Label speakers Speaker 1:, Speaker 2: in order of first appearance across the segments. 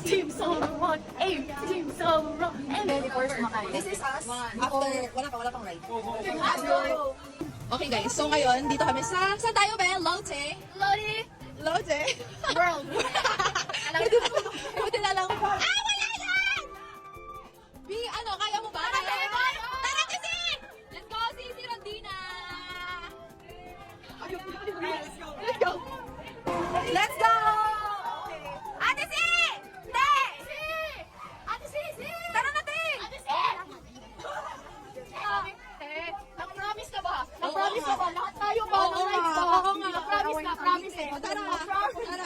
Speaker 1: Team Solomon, aim! Team Solomon, aim!
Speaker 2: This is us after, wala pang ride.
Speaker 1: Let's go!
Speaker 2: Okay guys, so ngayon, dito kami sa tayo ba? Lotte?
Speaker 1: Lodi!
Speaker 2: Lotte?
Speaker 1: World!
Speaker 2: Buti na lang. Ah, wala yan! B, ano, kaya mo ba? Tara kasi! Let's go, si Rondina! Let's go! Let's go! Ate Si! Hindi!
Speaker 1: Ate Si!
Speaker 2: Tara natin!
Speaker 1: Ate Si! Nag-promise ka ba? Nag-promise ka ba? Lahat tayo ba?
Speaker 2: Oo nga,
Speaker 1: Nag-rides ba?
Speaker 2: oo nga.
Speaker 1: Nag-promise ka, promise eh.
Speaker 2: Tara!
Speaker 1: Tara!
Speaker 2: Tara!
Speaker 1: Tara!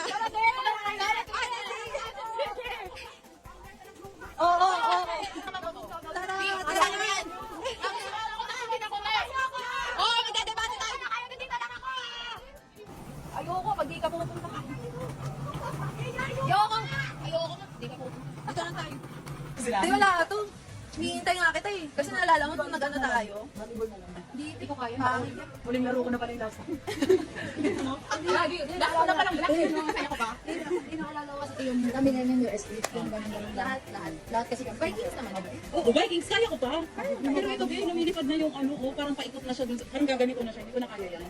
Speaker 2: Oo!
Speaker 1: Tara!
Speaker 2: Tara naman! Oo, magdadebate tayo!
Speaker 1: Ayoko, pag di ka pupunta ka.
Speaker 2: Ayoko! Ayoko nga! Di ka po. Dito lang tayo. Di wala ito. Hinihintay nga kita eh. Kasi naalala mo kung nag-ano tayo.
Speaker 1: Hindi ko kaya.
Speaker 3: Huling laro ko na pala yung last.
Speaker 1: Lagi, dahil na palang black. Kaya ko ba?
Speaker 4: Hindi nakalala ko kasi yung kami na yung USB, yung ganun-ganun. Lahat kasi kami. Vikings naman.
Speaker 3: Oo, Vikings, kaya ko pa. Pero ito, Bea, lumilipad na yung ano ko, parang paikot na siya dun. Parang gaganito na siya, hindi ko na kaya yan.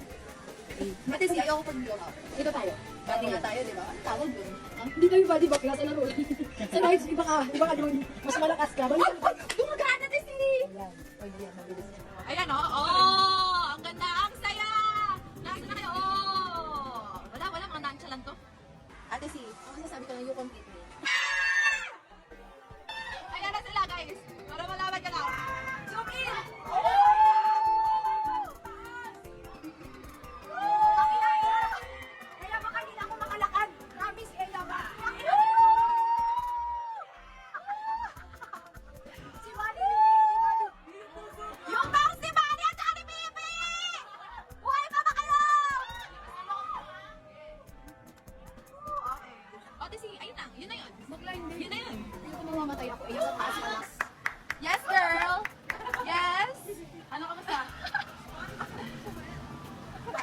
Speaker 4: Ate si ayoko pag-blow up. Ito tayo. Bati nga tayo, di ba? Ang tawag dun.
Speaker 1: Hindi tayo body back sa laro. Sa rides, iba ka doon. Mas malakas ka.
Speaker 2: Gumagana din si...
Speaker 4: Ayan. Pwede yan, mabilis.
Speaker 2: Ayan o. Oh, ang ganda. Ang saya. Nasa na kayo. Oh. Wala, mga nonchalant to.
Speaker 4: Ate si, ang masasabi ko na you compete me.
Speaker 2: Ayan na sila guys. Para malaman ka na. Zoom in.
Speaker 1: Kaya ba kanina ako makalakad? Promise, kaya ba? Si Manny!
Speaker 2: Yung bang si Manny at saka ni Bibi! Buhay pa ba kayo? Okay. O, di si, ayun na. Yun na yun.
Speaker 1: Mag-line din.
Speaker 2: Yun na yun.
Speaker 1: Hindi ko mamamatay ako. Ayaw ko taas alas.
Speaker 2: Yes, girl. Yes. Ano ka basta?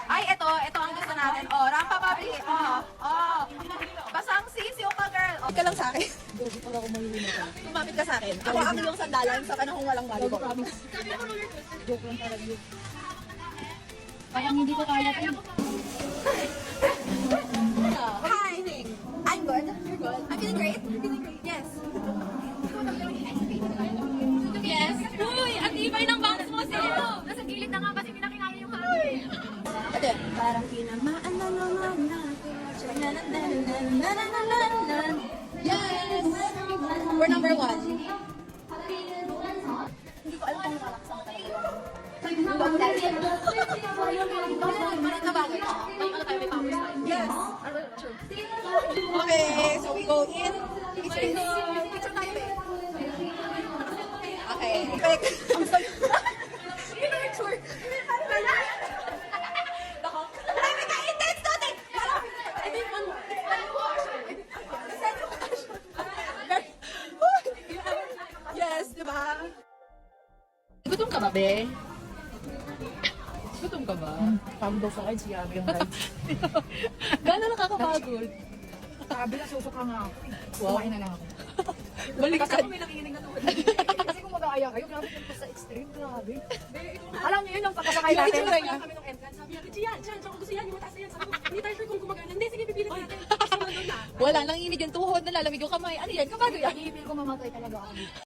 Speaker 2: Ay, ito ang gusto natin. Oh, rampa public. Oh. Basang sisiyo ka, girl. Okay ka lang sa akin. Tumapit ka sa akin. Ako ang iyong sandalan sa panahong walang balik.
Speaker 4: Joke lang talaga yun. Parang hindi ko kaya ito.
Speaker 2: Hi. I'm good. You're good. I'm feeling great. Yes. Yes. Uy, ang tibay ng bangs mo, Sino.
Speaker 1: Nasa gilid na nga kasi pinakinggan yung kami.
Speaker 2: Ate, parang kinamaan na naman natin. Yes! We're number 1.
Speaker 4: Hindi ko alam kung nakalaksan talaga yung...
Speaker 2: Parang kabagay.
Speaker 1: Ano tayo may powers tayo?
Speaker 2: Yes! Okay, so we go in. Picture tayo, babe. Okay. I'm sorry. Picture. Grabe ka, intense to! Yes, di ba? Gutom ka ba, be? Gutom ka ba?
Speaker 3: Pagod daw sa rides, yabi yung rides.
Speaker 2: Gano'n nakakapagod?
Speaker 1: Sabi na susuka nga ako.
Speaker 2: Wow.
Speaker 1: Kumain na lang ako.
Speaker 2: Baliktad.
Speaker 1: May nakikinig na tuwad. Kasi kung mag-aaya kayo, grabe yung sa extreme, grabe. Alam niyo yun, yung pagkasakay
Speaker 2: Yung
Speaker 1: natin.
Speaker 2: itsura niya.
Speaker 1: Kami nung entrance, sabi niya, Gian, kung gusto yan, yung mataas na yan. Sabi ko, hindi tayo sure kung gumagana. Hindi, sige, pipilit natin. Tapos nandun na.
Speaker 2: Wala, nanginig yung tuhod, nalalamig yung kamay. Ano yan? Kabago yan.
Speaker 1: Iipil ko mamatay talaga ako.